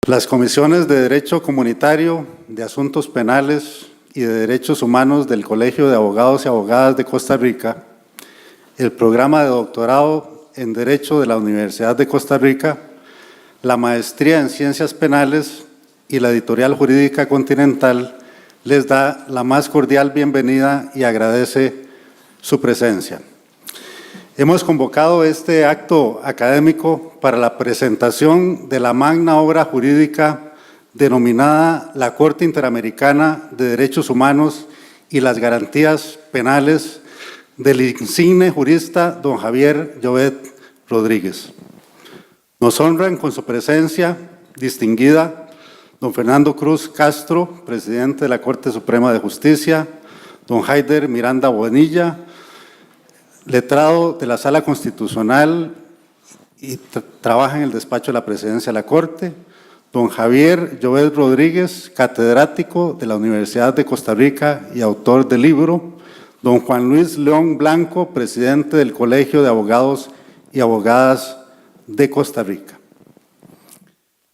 Las comisiones de Derecho Comunitario, de Asuntos Penales y de Derechos Humanos del Colegio de Abogados y Abogadas de Costa Rica, el programa de doctorado en Derecho de la Universidad de Costa Rica, la maestría en Ciencias Penales y la Editorial Jurídica Continental les da la más cordial bienvenida y agradece su presencia. Hemos convocado este acto académico para la presentación de la magna obra jurídica denominada La Corte Interamericana de Derechos Humanos y las Garantías Penales del insigne jurista don Javier Llobet Rodríguez. Nos honran con su presencia distinguida don Fernando Cruz Castro, presidente de la Corte Suprema de Justicia, don Heider Miranda Bonilla, letrado de la Sala Constitucional y trabaja en el despacho de la Presidencia de la Corte, don Javier Llobet Rodríguez, catedrático de la Universidad de Costa Rica y autor del libro, don Juan Luis León Blanco, presidente del Colegio de Abogados y Abogadas de Costa Rica.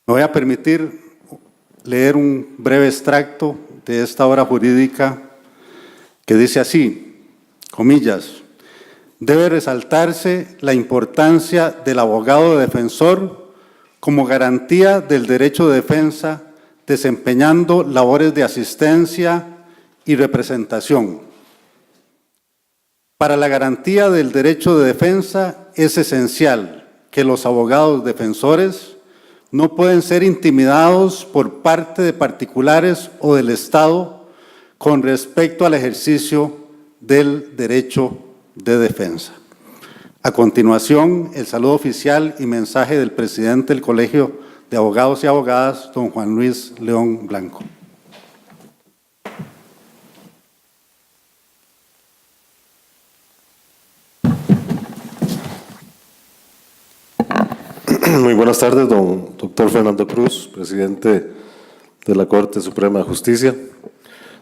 Me voy a permitir leer un breve extracto de esta obra jurídica que dice así, comillas, debe resaltarse la importancia del abogado defensor como garantía del derecho de defensa, desempeñando labores de asistencia y representación. Para la garantía del derecho de defensa es esencial que los abogados defensores no pueden ser intimidados por parte de particulares o del Estado con respecto al ejercicio del derecho de defensa. A continuación, el saludo oficial y mensaje del presidente del Colegio de Abogados y Abogadas, don Juan Luis León Blanco. Muy buenas tardes, don doctor Fernando Cruz, presidente de la Corte Suprema de Justicia,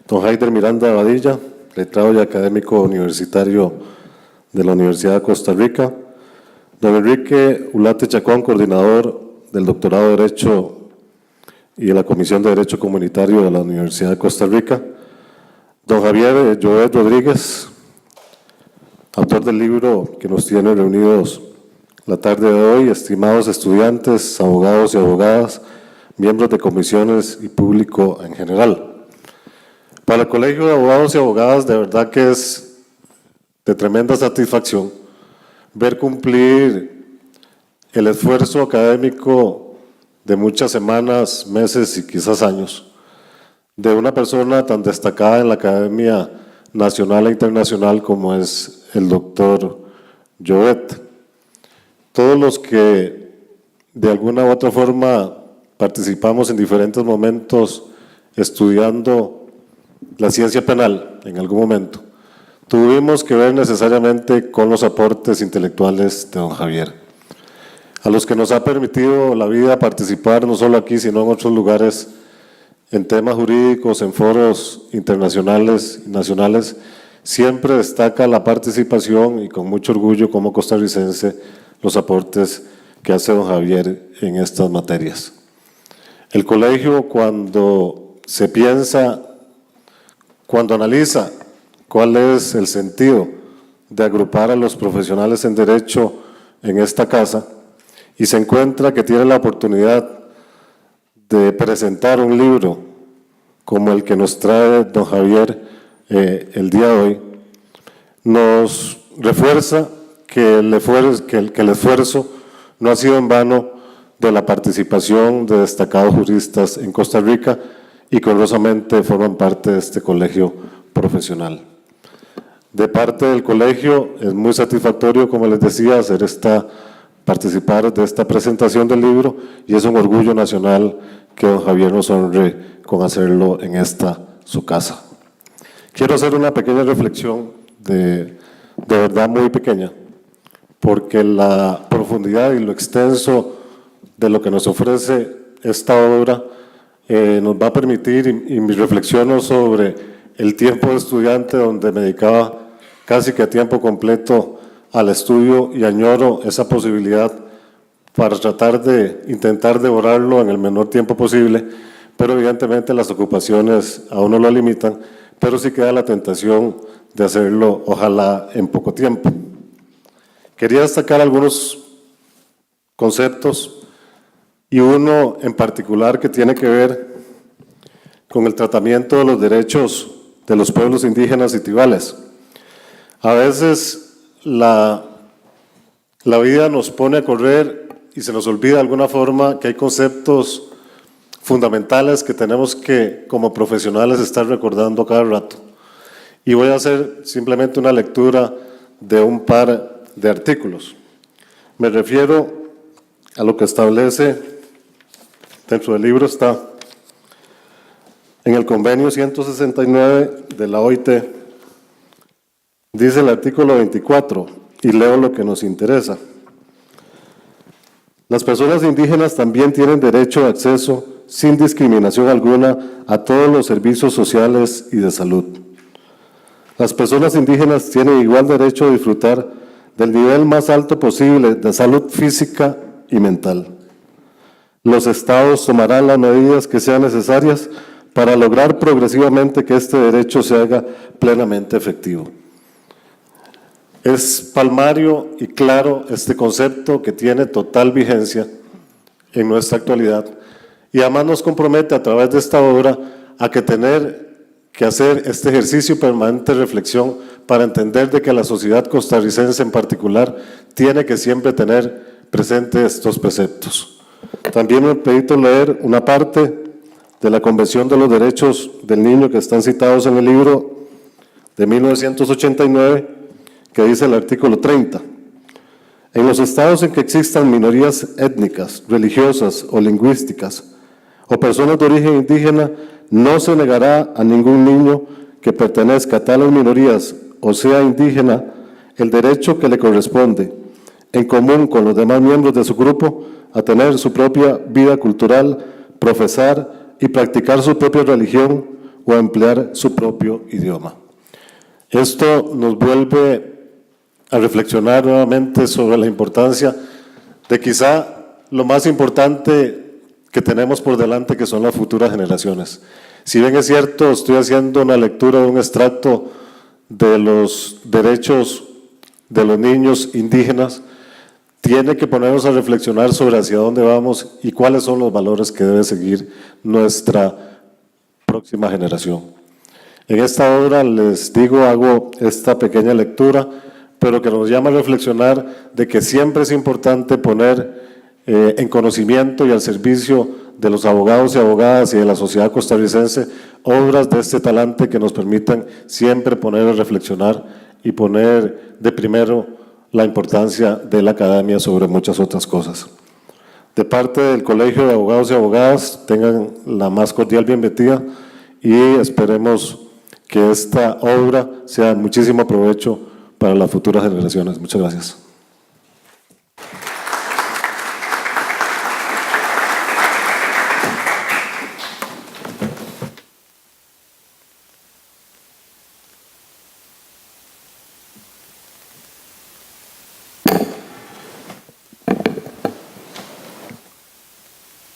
don Heider Miranda Badilla, letrado y académico universitario de la Universidad de Costa Rica, don Enrique Ulate Chacón, coordinador del doctorado de Derecho y de la Comisión de Derecho Comunitario de la Universidad de Costa Rica, don Javier Llobet Rodríguez, autor del libro que nos tiene reunidos la tarde de hoy, estimados estudiantes, abogados y abogadas, miembros de comisiones y público en general. Para el Colegio de Abogados y Abogadas, de verdad que es de tremenda satisfacción ver cumplir el esfuerzo académico de muchas semanas, meses y quizás años de una persona tan destacada en la Academia Nacional e Internacional como es el doctor Llobet. Todos los que de alguna u otra forma participamos en diferentes momentos estudiando la ciencia penal en algún momento, tuvimos que ver necesariamente con los aportes intelectuales de don Javier, a los que nos ha permitido la vida participar no solo aquí, sino en otros lugares, en temas jurídicos, en foros internacionales y nacionales. Siempre destaca la participación y con mucho orgullo como costarricense los aportes que hace don Javier en estas materias. El colegio, cuando se piensa, cuando analiza cuál es el sentido de agrupar a los profesionales en derecho en esta casa y se encuentra que tiene la oportunidad de presentar un libro como el que nos trae don Javier el día de hoy, nos refuerza que el esfuerzo no ha sido en vano de la participación de destacados juristas en Costa Rica y que honrosamente forman parte de este colegio profesional. De parte del colegio es muy satisfactorio, como les decía, participar de esta presentación del libro y es un orgullo nacional que don Javier nos honre con hacerlo en esta su casa. Quiero hacer una pequeña reflexión de verdad muy pequeña, porque la profundidad y lo extenso de lo que nos ofrece esta obra nos va a permitir, y mis reflexiones sobre el tiempo de estudiante donde me dedicaba casi que a tiempo completo al estudio y añoro esa posibilidad para tratar de intentar devorarlo en el menor tiempo posible, pero evidentemente las ocupaciones a uno lo limitan, pero sí queda la tentación de hacerlo, ojalá, en poco tiempo. Quería destacar algunos conceptos y uno en particular que tiene que ver con el tratamiento de los derechos de los pueblos indígenas y tribales. A veces la vida nos pone a correr y se nos olvida de alguna forma que hay conceptos fundamentales que tenemos que, como profesionales, estar recordando cada rato. Y voy a hacer simplemente una lectura de un par de artículos. Me refiero a lo que establece dentro del libro, está en el convenio 169 de la OIT. Dice el artículo 24, y leo lo que nos interesa. Las personas indígenas también tienen derecho de acceso sin discriminación alguna a todos los servicios sociales y de salud. Las personas indígenas tienen igual derecho a disfrutar del nivel más alto posible de salud física y mental. Los estados tomarán las medidas que sean necesarias para lograr progresivamente que este derecho se haga plenamente efectivo. Es palmario y claro este concepto que tiene total vigencia en nuestra actualidad y además nos compromete a través de esta obra a que tener que hacer este ejercicio permanente de reflexión para entender de que la sociedad costarricense en particular tiene que siempre tener presente estos preceptos. También me permito leer una parte de la Convención de los Derechos del Niño que están citados en el libro de 1989, que dice el artículo 30. En los estados en que existan minorías étnicas, religiosas o lingüísticas, o personas de origen indígena, no se negará a ningún niño que pertenezca a tales minorías o sea indígena el derecho que le corresponde, en común con los demás miembros de su grupo, a tener su propia vida cultural, profesar y practicar su propia religión o a emplear su propio idioma. Esto nos vuelve a reflexionar nuevamente sobre la importancia de quizá lo más importante que tenemos por delante, que son las futuras generaciones. Si bien es cierto, estoy haciendo una lectura de un extracto de los derechos de los niños indígenas, tiene que ponernos a reflexionar sobre hacia dónde vamos y cuáles son los valores que debe seguir nuestra próxima generación. En esta obra, les digo, hago esta pequeña lectura, pero que nos llama a reflexionar de que siempre es importante poner en conocimiento y al servicio de los abogados y abogadas y de la sociedad costarricense obras de este talante que nos permitan siempre poner a reflexionar y poner de primero la importancia de la academia sobre muchas otras cosas. De parte del Colegio de Abogados y Abogadas, tengan la más cordial bienvenida y esperemos que esta obra sea de muchísimo provecho para las futuras generaciones. Muchas gracias.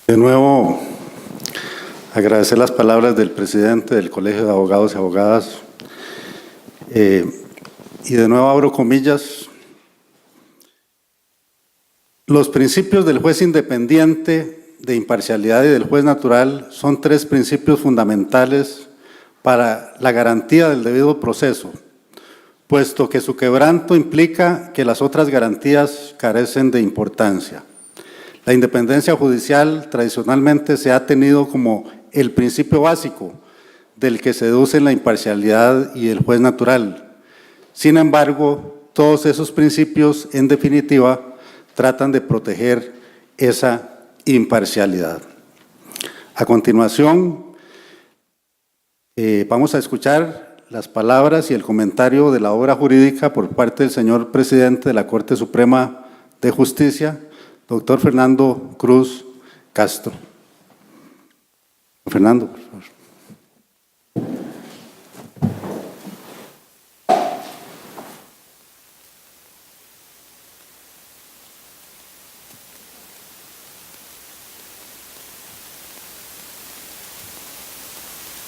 De nuevo, agradecer las palabras del presidente del Colegio de Abogados y Abogadas. Y de nuevo abro comillas. Los principios del juez independiente, de imparcialidad y del juez natural son tres principios fundamentales para la garantía del debido proceso, puesto que su quebranto implica que las otras garantías carecen de importancia. La independencia judicial tradicionalmente se ha tenido como el principio básico del que se deducen la imparcialidad y el juez natural. Sin embargo, todos esos principios, en definitiva, tratan de proteger esa imparcialidad. A continuación, vamos a escuchar las palabras y el comentario de la obra jurídica por parte del señor presidente de la Corte Suprema de Justicia, doctor Fernando Cruz Castro. Fernando, por favor.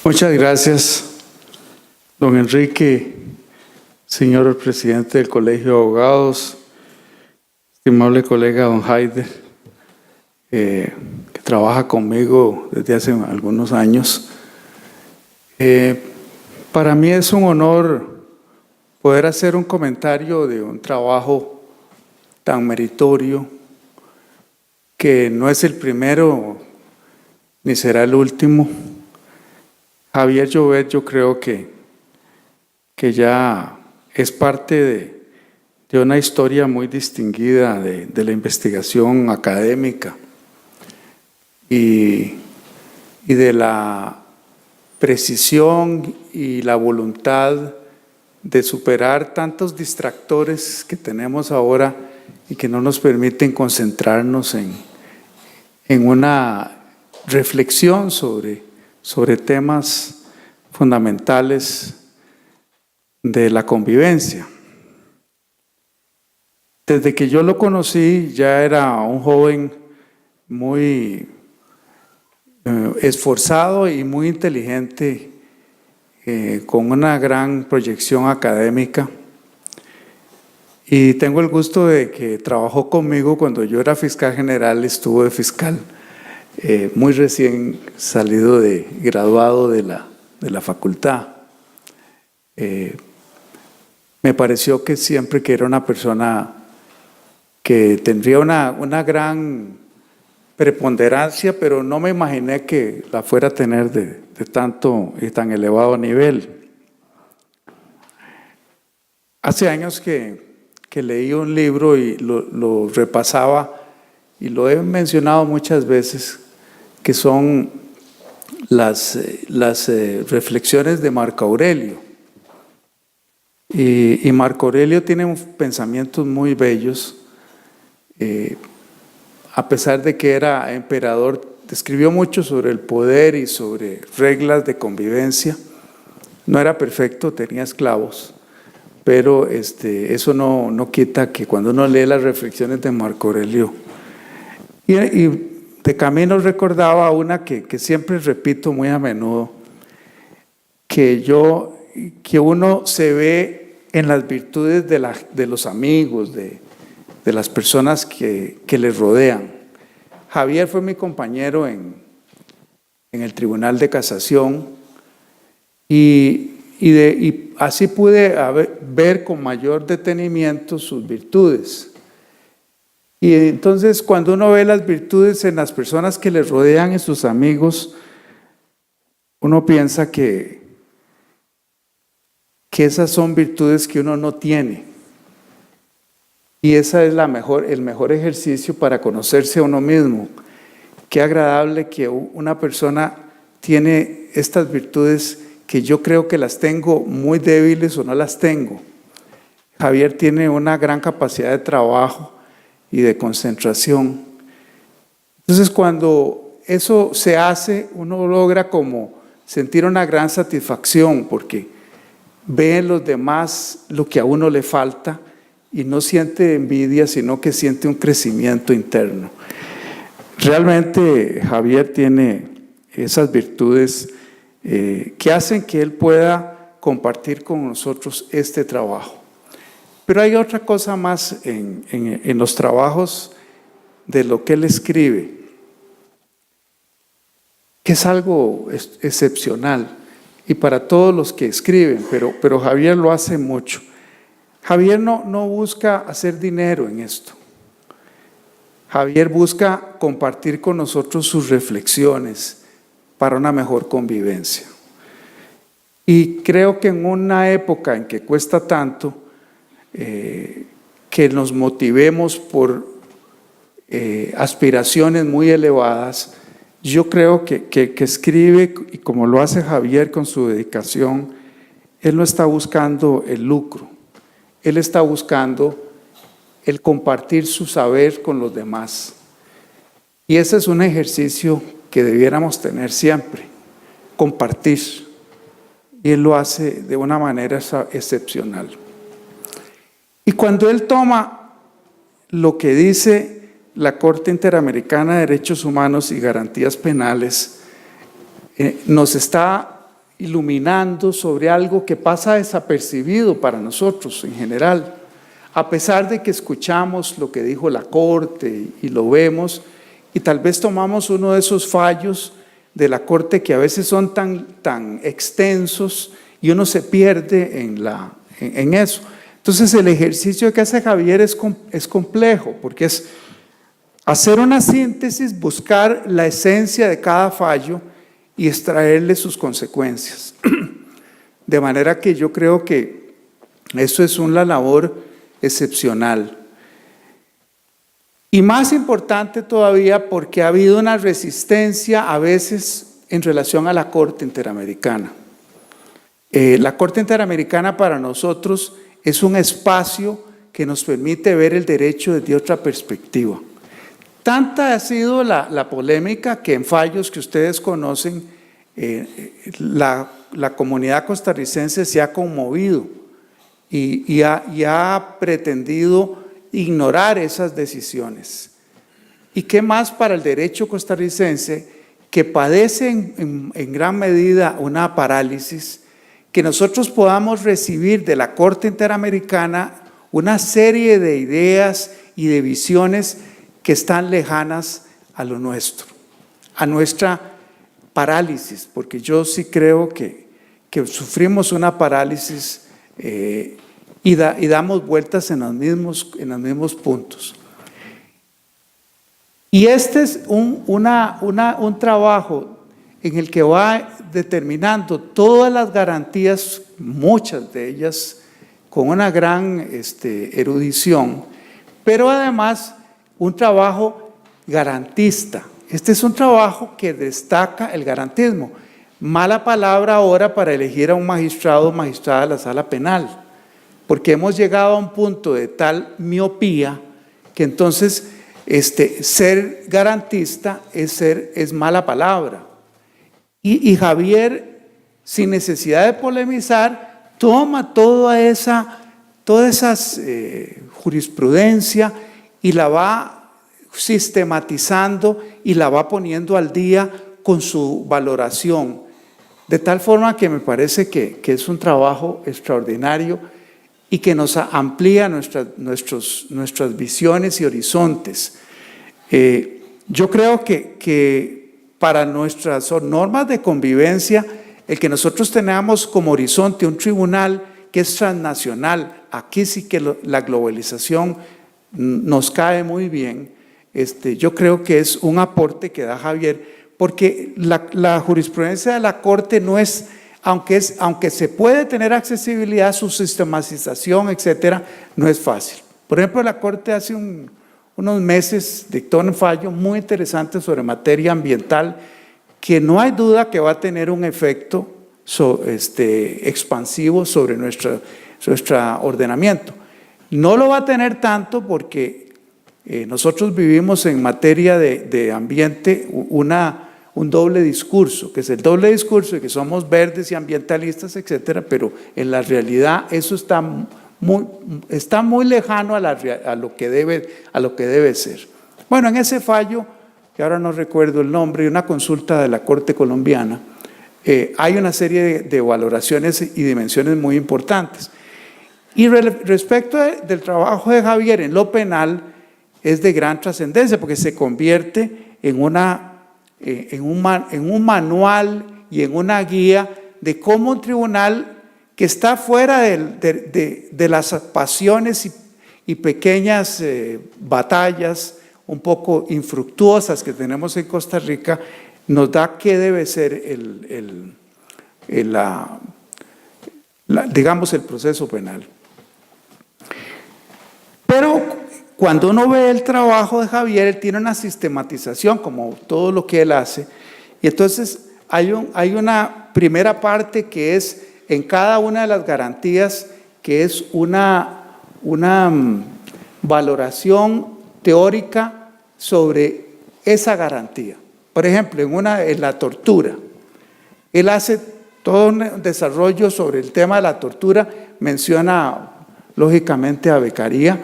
Muchas gracias, don Enrique, señor presidente del Colegio de Abogados, estimable colega don Haider, que trabaja conmigo desde hace algunos años. Para mí es un honor poder hacer un comentario de un trabajo tan meritorio, que no es el primero ni será el último. Javier Llobet, yo creo que ya es parte de una historia muy distinguida de la investigación académica y de la precisión y la voluntad de superar tantos distractores que tenemos ahora y que no nos permiten concentrarnos en una reflexión sobre temas fundamentales de la convivencia. Desde que yo lo conocí, ya era un joven muy esforzado y muy inteligente, con una gran proyección académica. Y tengo el gusto de que trabajó conmigo cuando yo era fiscal general, estuvo de fiscal, muy recién salido graduado de la facultad. Me pareció que siempre que era una persona que tendría una gran preponderancia, pero no me imaginé que la fuera a tener de tanto y tan elevado nivel. Hace años que leí un libro y lo repasaba, y lo he mencionado muchas veces, que son las reflexiones de Marco Aurelio. Y Marco Aurelio tiene pensamientos muy bellos. A pesar de que era emperador, escribió mucho sobre el poder y sobre reglas de convivencia. No era perfecto, tenía esclavos, pero eso no quita que cuando uno lee las reflexiones de Marco Aurelio, y de camino recordaba una que siempre repito muy a menudo, que uno se ve en las virtudes de los amigos, de las personas que le rodean. Javier fue mi compañero en el Tribunal de Casación, y así pude ver con mayor detenimiento sus virtudes. Y entonces, cuando uno ve las virtudes en las personas que le rodean, en sus amigos, uno piensa que esas son virtudes que uno no tiene. Y esa es el mejor ejercicio para conocerse a uno mismo. Qué agradable que una persona tiene estas virtudes que yo creo que las tengo muy débiles o no las tengo. Javier tiene una gran capacidad de trabajo y de concentración. Entonces, cuando eso se hace, uno logra como sentir una gran satisfacción, porque ve en los demás lo que a uno le falta y no siente envidia, sino que siente un crecimiento interno. Realmente Javier tiene esas virtudes que hacen que él pueda compartir con nosotros este trabajo. Pero hay otra cosa más en los trabajos de lo que él escribe, que es algo excepcional, y para todos los que escriben, pero Javier lo hace mucho. Javier no busca hacer dinero en esto. Javier busca compartir con nosotros sus reflexiones para una mejor convivencia. Y creo que en una época en que cuesta tanto que nos motivemos por aspiraciones muy elevadas, yo creo que escribe, y como lo hace Javier con su dedicación, él no está buscando el lucro, él está buscando el compartir su saber con los demás. Y ese es un ejercicio que debiéramos tener siempre, compartir. Y él lo hace de una manera excepcional. Y cuando él toma lo que dice la Corte Interamericana de Derechos Humanos y Garantías Penales, nos está iluminando sobre algo que pasa desapercibido para nosotros en general. A pesar de que escuchamos lo que dijo la Corte y lo vemos, y tal vez tomamos uno de esos fallos de la Corte que a veces son tan extensos y uno se pierde en eso. Entonces el ejercicio que hace Javier es complejo, porque es hacer una síntesis, buscar la esencia de cada fallo y extraerle sus consecuencias. De manera que yo creo que eso es una labor excepcional. Y más importante todavía porque ha habido una resistencia a veces en relación a la Corte Interamericana. La Corte Interamericana para nosotros es un espacio que nos permite ver el derecho desde otra perspectiva. Tanta ha sido la polémica que en fallos que ustedes conocen, la comunidad costarricense se ha conmovido y ha pretendido ignorar esas decisiones. ¿Y qué más para el derecho costarricense que padece en gran medida una parálisis? Que nosotros podamos recibir de la Corte Interamericana una serie de ideas y de visiones que están lejanas a lo nuestro, a nuestra parálisis, porque yo sí creo que sufrimos una parálisis y damos vueltas en los mismos puntos. Y este es un trabajo en el que va determinando todas las garantías, muchas de ellas con una gran erudición, pero además un trabajo garantista. Este es un trabajo que destaca el garantismo. Mala palabra ahora para elegir a un magistrado o magistrada de la sala penal, porque hemos llegado a un punto de tal miopía que entonces ser garantista es mala palabra. Y Javier, sin necesidad de polemizar, toma toda esa jurisprudencia y la va sistematizando y la va poniendo al día con su valoración, de tal forma que me parece que es un trabajo extraordinario y que nos amplía nuestras visiones y horizontes. Yo creo que para nuestras normas de convivencia, el que nosotros tengamos como horizonte un tribunal que es transnacional, aquí sí que la globalización nos cae muy bien. Yo creo que es un aporte que da Javier, porque la jurisprudencia de la Corte no es, aunque se puede tener accesibilidad, su sistematización, etcétera, no es fácil. Por ejemplo, la Corte hace unos meses dictó un fallo muy interesante sobre materia ambiental que no hay duda que va a tener un efecto expansivo sobre nuestro ordenamiento. No lo va a tener tanto porque nosotros vivimos en materia de ambiente un doble discurso, que es el doble discurso de que somos verdes y ambientalistas, etcétera, pero en la realidad eso está muy lejano a lo que debe ser. Bueno, en ese fallo, que ahora no recuerdo el nombre, una consulta de la Corte colombiana, hay una serie de valoraciones y dimensiones muy importantes. Y respecto del trabajo de Javier en lo penal, es de gran trascendencia porque se convierte en un manual y en una guía de cómo un tribunal que está fuera de las pasiones y pequeñas batallas un poco infructuosas que tenemos en Costa Rica, nos da qué debe ser digamos, el proceso penal. Pero cuando uno ve el trabajo de Javier, él tiene una sistematización, como todo lo que él hace, y entonces hay una primera parte que es en cada una de las garantías, que es una valoración teórica sobre esa garantía. Por ejemplo, en la tortura, él hace todo un desarrollo sobre el tema de la tortura, menciona lógicamente a Beccaria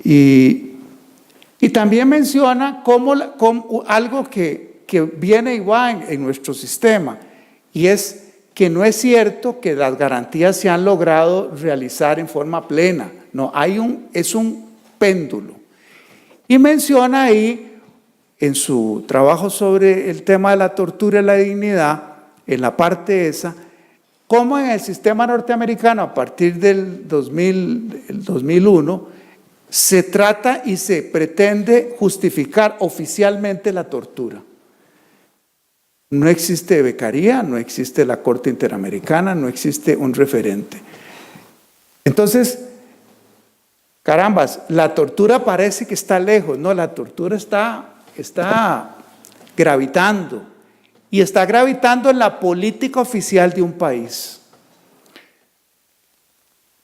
y también menciona cómo algo que viene y va en nuestro sistema, y es que no es cierto que las garantías se han logrado realizar en forma plena. No, es un péndulo. Y menciona ahí, en su trabajo sobre el tema de la tortura y la dignidad, en la parte esa, cómo en el sistema norteamericano, a partir del 2001, se trata y se pretende justificar oficialmente la tortura. No existe becaría, no existe la Corte Interamericana, no existe un referente. Entonces, carambas, la tortura parece que está lejos. No, la tortura está gravitando. Y está gravitando en la política oficial de un país.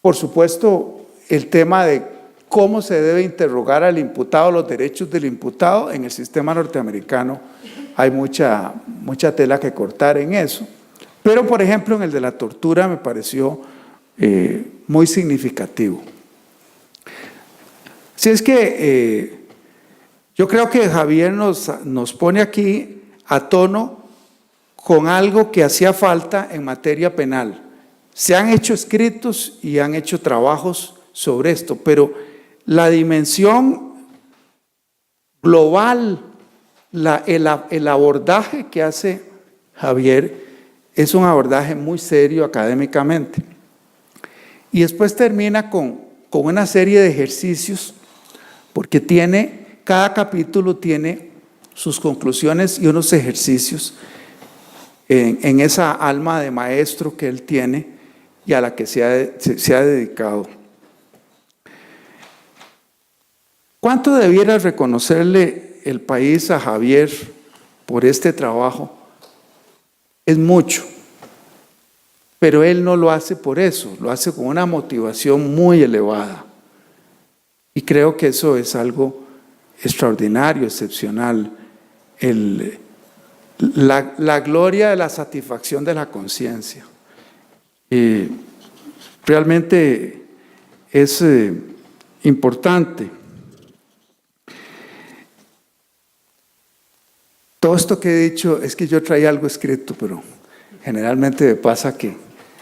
Por supuesto, el tema de cómo se debe interrogar al imputado, los derechos del imputado en el sistema norteamericano, hay mucha tela que cortar en eso. Pero, por ejemplo, en el de la tortura me pareció muy significativo. Así es que yo creo que Javier nos pone aquí a tono con algo que hacía falta en materia penal. Se han hecho escritos y han hecho trabajos sobre esto, pero la dimensión global, el abordaje que hace Javier es un abordaje muy serio académicamente. Y después termina con una serie de ejercicios, porque cada capítulo tiene sus conclusiones y unos ejercicios en esa alma de maestro que él tiene y a la que se ha dedicado. ¿Cuánto debiera reconocerle el país a Javier por este trabajo? Es mucho, pero él no lo hace por eso, lo hace con una motivación muy elevada. Y creo que eso es algo extraordinario, excepcional. La gloria de la satisfacción de la conciencia. Realmente es importante. Todo esto que he dicho es que yo traía algo escrito, pero generalmente me pasa que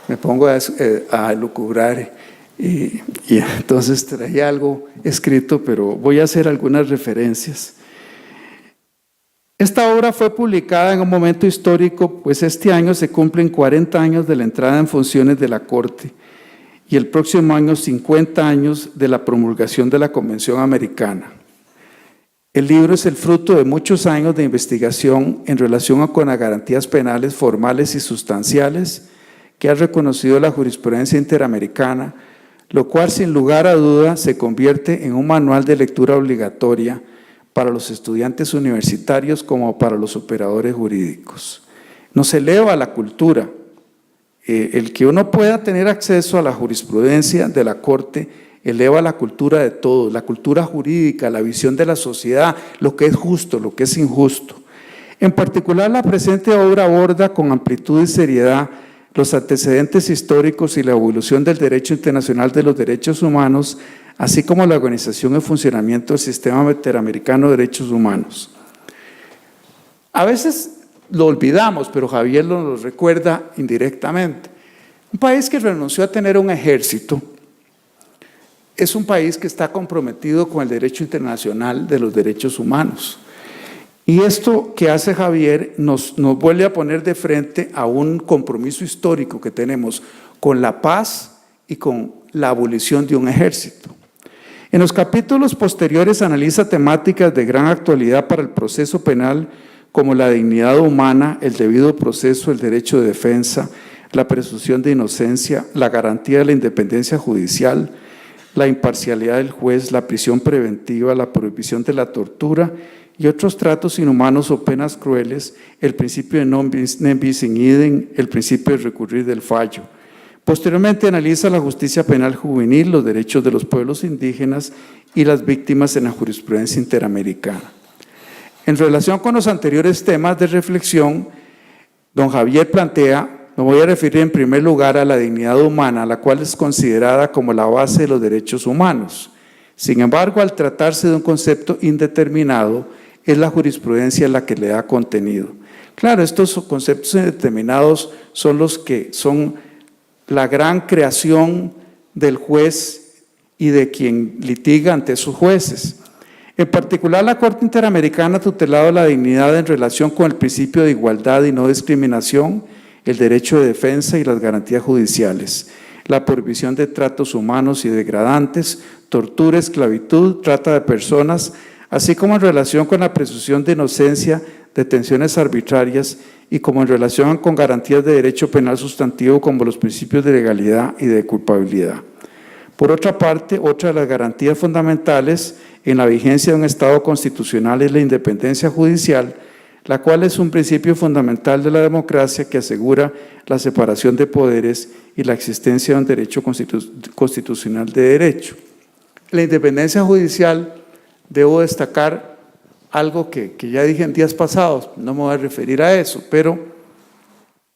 me pongo a elucubrar y entonces traía algo escrito, pero voy a hacer algunas referencias. Esta obra fue publicada en un momento histórico, pues este año se cumplen 40 años de la entrada en funciones de la Corte y el próximo año 50 años de la promulgación de la Convención Americana. El libro es el fruto de muchos años de investigación en relación con las garantías penales formales y sustanciales que ha reconocido la jurisprudencia interamericana, lo cual sin lugar a duda se convierte en un manual de lectura obligatoria para los estudiantes universitarios como para los operadores jurídicos. Nos eleva la cultura. El que uno pueda tener acceso a la jurisprudencia de la Corte eleva la cultura de todos, la cultura jurídica, la visión de la sociedad, lo que es justo, lo que es injusto. En particular, la presente obra aborda con amplitud y seriedad los antecedentes históricos y la evolución del derecho internacional de los derechos humanos, así como la organización y funcionamiento del sistema interamericano de derechos humanos. A veces lo olvidamos, pero Javier lo recuerda indirectamente. Un país que renunció a tener un ejército es un país que está comprometido con el derecho internacional de los derechos humanos. Y esto que hace Javier nos vuelve a poner de frente a un compromiso histórico que tenemos con la paz y con la abolición de un ejército. En los capítulos posteriores analiza temáticas de gran actualidad para el proceso penal como la dignidad humana, el debido proceso, el derecho de defensa, la presunción de inocencia, la garantía de la independencia judicial, la imparcialidad del juez, la prisión preventiva, la prohibición de la tortura y otros tratos inhumanos o penas crueles, el principio de non bis in idem, el principio de recurrir del fallo. Posteriormente analiza la justicia penal juvenil, los derechos de los pueblos indígenas y las víctimas en la jurisprudencia interamericana. En relación con los anteriores temas de reflexión, don Javier plantea: me voy a referir en primer lugar a la dignidad humana, la cual es considerada como la base de los derechos humanos. Sin embargo, al tratarse de un concepto indeterminado, es la jurisprudencia la que le da contenido. Claro, estos conceptos indeterminados son los que son la gran creación del juez y de quien litiga ante sus jueces. En particular, la Corte Interamericana ha tutelado la dignidad en relación con el principio de igualdad y no discriminación, el derecho de defensa y las garantías judiciales, la prohibición de tratos humanos y degradantes, tortura, esclavitud, trata de personas, así como en relación con la presunción de inocencia, detenciones arbitrarias y como en relación con garantías de derecho penal sustantivo como los principios de legalidad y de culpabilidad. Por otra parte, otra de las garantías fundamentales en la vigencia de un Estado constitucional es la independencia judicial, la cual es un principio fundamental de la democracia que asegura la separación de poderes y la existencia de un derecho constitucional de derecho. La independencia judicial, debo destacar algo que ya dije en días pasados, no me voy a referir a eso, pero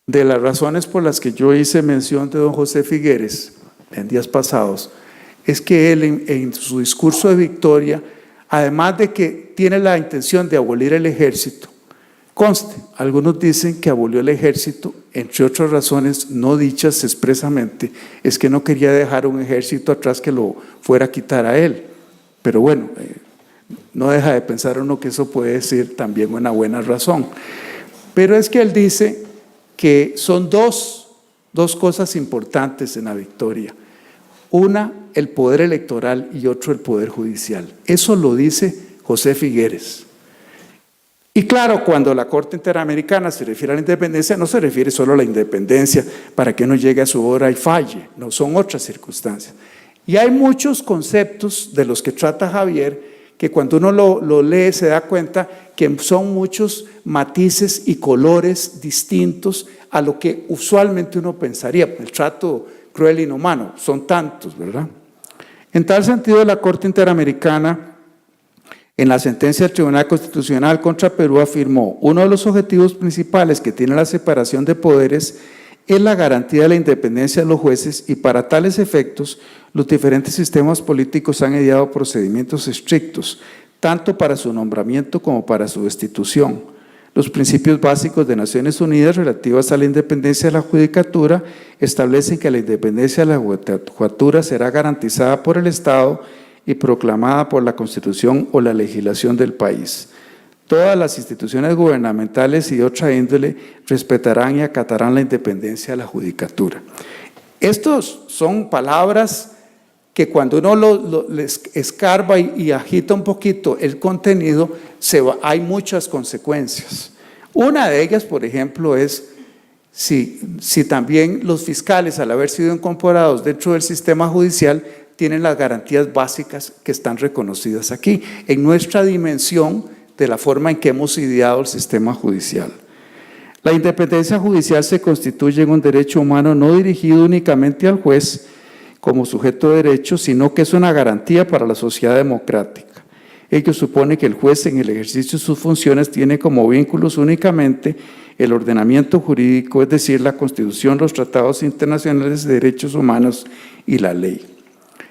de las razones por las que yo hice mención de don José Figueres en días pasados, es que él en su discurso de victoria, además de que tiene la intención de abolir el ejército, conste, algunos dicen que abolió el ejército, entre otras razones no dichas expresamente, es que no quería dejar un ejército atrás que lo fuera a quitar a él, pero bueno, no deja de pensar uno que eso puede ser también una buena razón. Pero es que él dice que son dos cosas importantes en la victoria. Una, el poder electoral y otro, el poder judicial. Eso lo dice José Figueres. Y claro, cuando la Corte Interamericana se refiere a la independencia, no se refiere solo a la independencia para que uno llegue a su hora y falle, no, son otras circunstancias. Y hay muchos conceptos de los que trata Javier que cuando uno lo lee se da cuenta que son muchos matices y colores distintos a lo que usualmente uno pensaría. El trato cruel e inhumano, son tantos, ¿verdad? En tal sentido, la Corte Interamericana, en la sentencia del Tribunal Constitucional contra Perú, afirmó: uno de los objetivos principales que tiene la separación de poderes es la garantía de la independencia de los jueces y para tales efectos los diferentes sistemas políticos han ideado procedimientos estrictos, tanto para su nombramiento como para su destitución. Los principios básicos de Naciones Unidas relativos a la independencia de la judicatura establecen que la independencia de la judicatura será garantizada por el Estado y proclamada por la Constitución o la legislación del país. Todas las instituciones gubernamentales y de otra índole respetarán y acatarán la independencia de la judicatura. Estos son palabras que cuando uno les escarba y agita un poquito el contenido, hay muchas consecuencias. Una de ellas, por ejemplo, es si también los fiscales, al haber sido incorporados dentro del sistema judicial, tienen las garantías básicas que están reconocidas aquí, en nuestra dimensión de la forma en que hemos ideado el sistema judicial. La independencia judicial se constituye en un derecho humano no dirigido únicamente al juez como sujeto de derecho, sino que es una garantía para la sociedad democrática. Ello supone que el juez en el ejercicio de sus funciones tiene como vínculos únicamente el ordenamiento jurídico, es decir, la Constitución, los tratados internacionales de derechos humanos y la ley.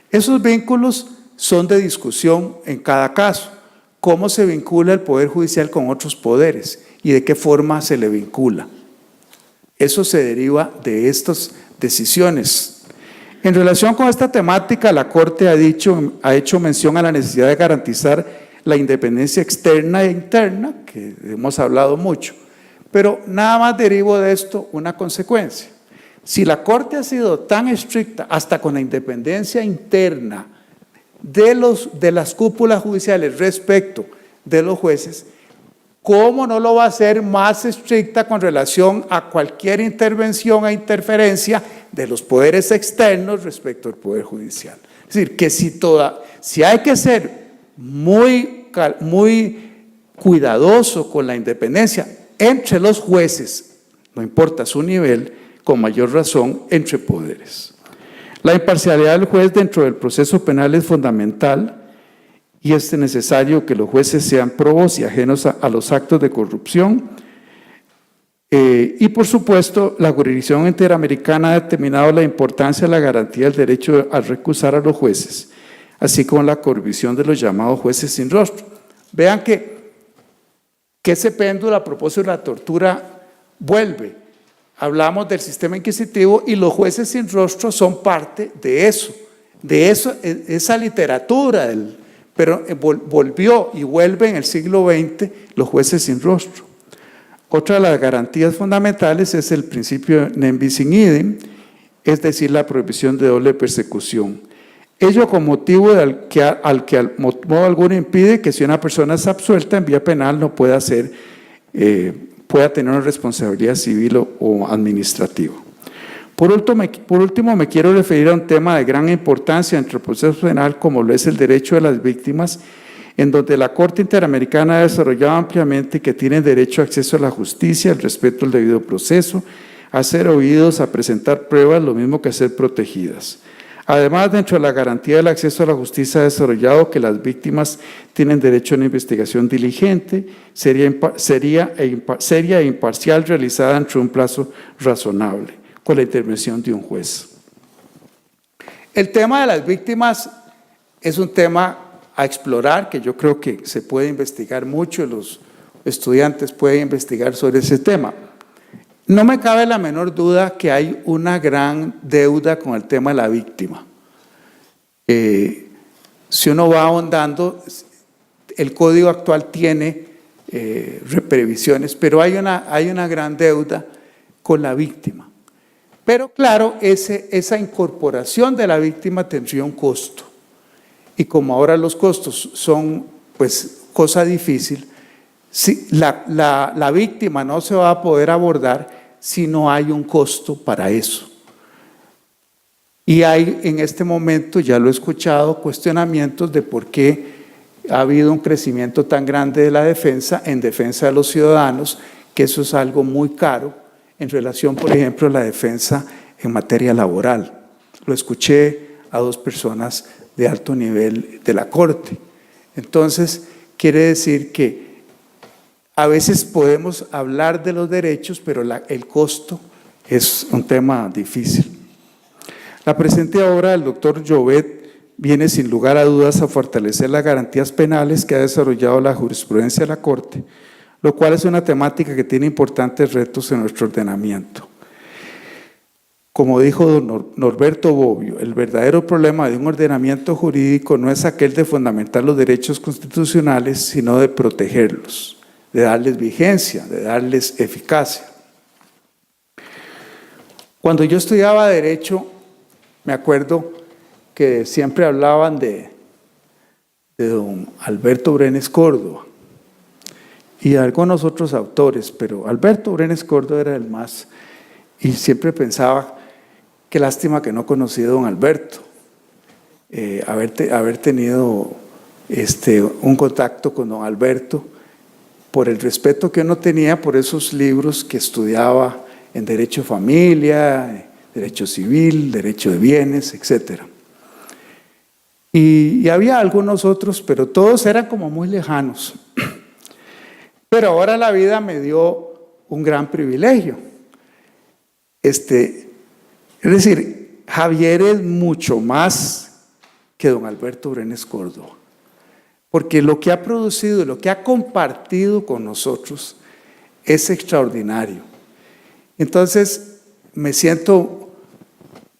Esos vínculos son de discusión en cada caso. ¿Cómo se vincula el Poder Judicial con otros poderes y de qué forma se le vincula? Eso se deriva de estas decisiones. En relación con esta temática, la Corte ha hecho mención a la necesidad de garantizar la independencia externa e interna, que hemos hablado mucho, pero nada más derivo de esto una consecuencia. Si la Corte ha sido tan estricta hasta con la independencia interna de las cúpulas judiciales respecto de los jueces, ¿cómo no lo va a hacer más estricta con relación a cualquier intervención e interferencia de los poderes externos respecto al Poder Judicial? Es decir, que si hay que ser muy cuidadoso con la independencia entre los jueces, no importa su nivel, con mayor razón entre poderes. La imparcialidad del juez dentro del proceso penal es fundamental y es necesario que los jueces sean probos y ajenos a los actos de corrupción. Y por supuesto, la jurisdicción interamericana ha determinado la importancia de la garantía del derecho a recusar a los jueces, así como la cohibición de los llamados jueces sin rostro. Vean que que ese péndulo a propósito de la tortura vuelve. Hablamos del sistema inquisitivo y los jueces sin rostro son parte de eso, esa literatura, pero volvió y vuelve en el siglo XX los jueces sin rostro. Otra de las garantías fundamentales es el principio nem bis in idem, es decir, la prohibición de doble persecución. Ello con motivo al que al modo alguno impide que si una persona es absuelta en vía penal no pueda tener una responsabilidad civil o administrativa. Por último, me quiero referir a un tema de gran importancia dentro del proceso penal, como lo es el derecho de las víctimas, en donde la Corte Interamericana ha desarrollado ampliamente que tienen derecho a acceso a la justicia, al respeto al debido proceso, a ser oídos, a presentar pruebas, lo mismo que a ser protegidas. Además, dentro de la garantía del acceso a la justicia ha desarrollado que las víctimas tienen derecho a una investigación diligente, seria e imparcial realizada dentro de un plazo razonable, con la intervención de un juez. El tema de las víctimas es un tema a explorar, que yo creo que se puede investigar mucho, los estudiantes pueden investigar sobre ese tema. No me cabe la menor duda que hay una gran deuda con el tema de la víctima. Si uno va ahondando, el código actual tiene previsiones, pero hay una gran deuda con la víctima. Pero claro, esa incorporación de la víctima tendría un costo. Y como ahora los costos son pues cosa difícil, si la víctima no se va a poder abordar si no hay un costo para eso. Y hay en este momento, ya lo he escuchado, cuestionamientos de por qué ha habido un crecimiento tan grande de la defensa en defensa de los ciudadanos, que eso es algo muy caro en relación, por ejemplo, a la defensa en materia laboral. Lo escuché a dos personas de alto nivel de la Corte. Entonces, quiere decir que a veces podemos hablar de los derechos, pero el costo es un tema difícil. La presente obra del doctor Llobet viene sin lugar a dudas a fortalecer las garantías penales que ha desarrollado la jurisprudencia de la Corte, lo cual es una temática que tiene importantes retos en nuestro ordenamiento. Como dijo don Norberto Bobbio, el verdadero problema de un ordenamiento jurídico no es aquel de fundamentar los derechos constitucionales, sino de protegerlos, de darles vigencia, de darles eficacia. Cuando yo estudiaba Derecho, me acuerdo que siempre hablaban de don Alberto Brenes Córdoba y de algunos otros autores, pero Alberto Brenes Córdoba era el más, y siempre pensaba, qué lástima que no conocí a don Alberto, haber tenido un contacto con don Alberto, por el respeto que uno tenía por esos libros que estudiaba en Derecho de Familia, Derecho Civil, Derecho de Bienes, etc. Y había algunos otros, pero todos eran como muy lejanos. Pero ahora la vida me dio un gran privilegio. Es decir, Javier es mucho más que don Alberto Brenes Córdoba, porque lo que ha producido, lo que ha compartido con nosotros es extraordinario. Entonces, me siento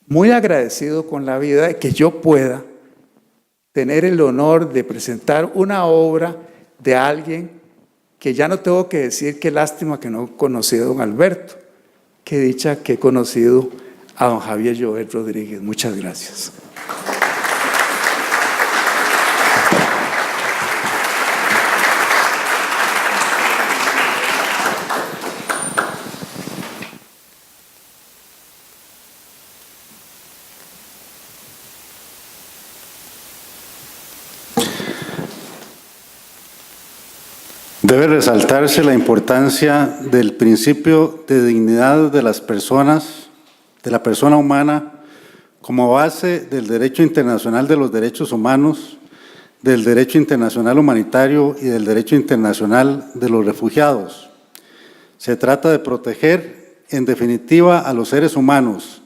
muy agradecido con la vida de que yo pueda tener el honor de presentar una obra de alguien que ya no tengo que decir qué lástima que no conocí a don Alberto, qué dicha que he conocido a don Javier Llobet Rodríguez. Muchas gracias. Debe resaltarse la importancia del principio de dignidad de las personas, de la persona humana, como base del derecho internacional de los derechos humanos, del derecho internacional humanitario y del derecho internacional de los refugiados. Se trata de proteger, en definitiva, a los seres humanos,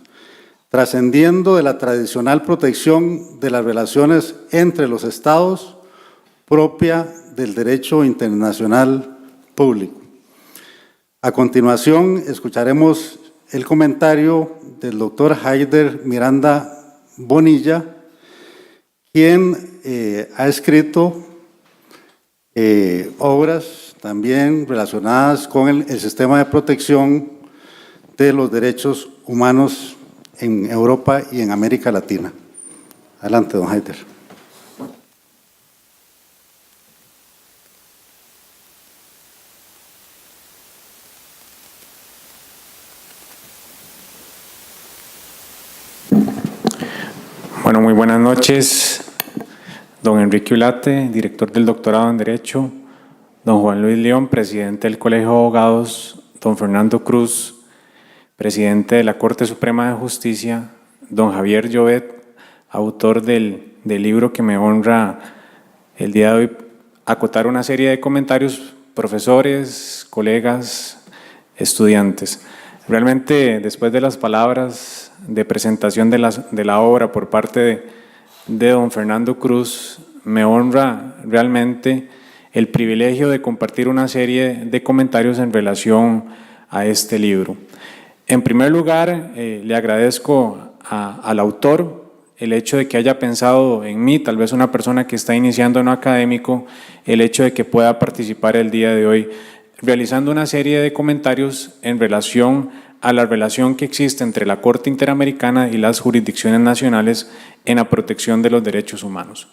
trascendiendo de la tradicional protección de las relaciones entre los estados propia del derecho internacional público. A continuación, escucharemos el comentario del doctor Haider Miranda Bonilla, quien ha escrito obras también relacionadas con el sistema de protección de los derechos humanos en Europa y en América Latina. Adelante, don Haider. Bueno, muy buenas noches, don Enrique Ulate, director del doctorado en Derecho, don Juan Luis León, presidente del Colegio de Abogados, don Fernando Cruz, presidente de la Corte Suprema de Justicia, don Javier Llobet, autor del libro que me honra el día de hoy acotar una serie de comentarios, profesores, colegas, estudiantes. Realmente, después de las palabras de presentación de la obra por parte de don Fernando Cruz, me honra realmente el privilegio de compartir una serie de comentarios en relación a este libro. En primer lugar, le agradezco al autor el hecho de que haya pensado en mí, tal vez una persona que está iniciando en lo académico, el hecho de que pueda participar el día de hoy realizando una serie de comentarios en relación a la relación que existe entre la Corte Interamericana y las jurisdicciones nacionales en la protección de los derechos humanos.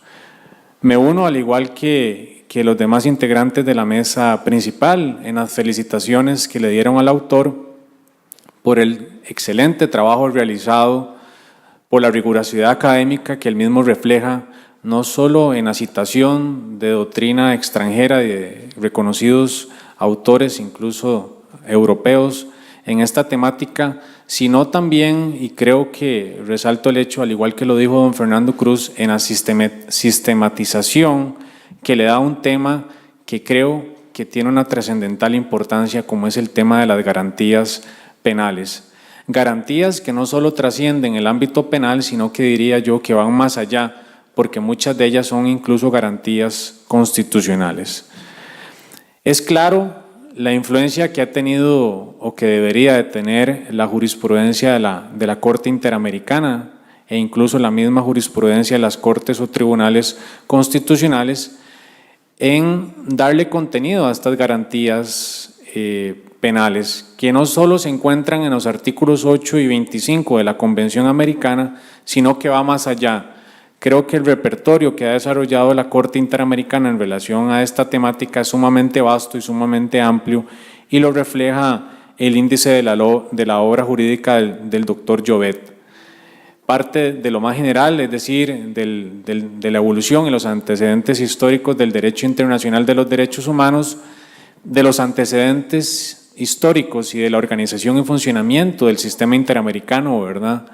Me uno, al igual que los demás integrantes de la mesa principal, en las felicitaciones que le dieron al autor por el excelente trabajo realizado, por la rigurosidad académica que él mismo refleja, no solo en la citación de doctrina extranjera de reconocidos autores, incluso europeos, en esta temática, sino también, y creo que resalto el hecho, al igual que lo dijo don Fernando Cruz, en la sistematización que le da un tema que creo que tiene una trascendental importancia, como es el tema de las garantías penales. Garantías que no solo trascienden el ámbito penal, sino que diría yo que van más allá, porque muchas de ellas son incluso garantías constitucionales. Es claro la influencia que ha tenido o que debería de tener la jurisprudencia de la Corte Interamericana e incluso la misma jurisprudencia de las Cortes o Tribunales Constitucionales en darle contenido a estas garantías penales, que no solo se encuentran en los artículos 8 y 25 de la Convención Americana, sino que va más allá. Creo que el repertorio que ha desarrollado la Corte Interamericana en relación a esta temática es sumamente vasto y sumamente amplio, y lo refleja el índice de la obra jurídica del doctor Llobet. Parte de lo más general, es decir, de la evolución en los antecedentes históricos del derecho internacional de los derechos humanos, de los antecedentes históricos y de la organización y funcionamiento del sistema interamericano, ¿verdad?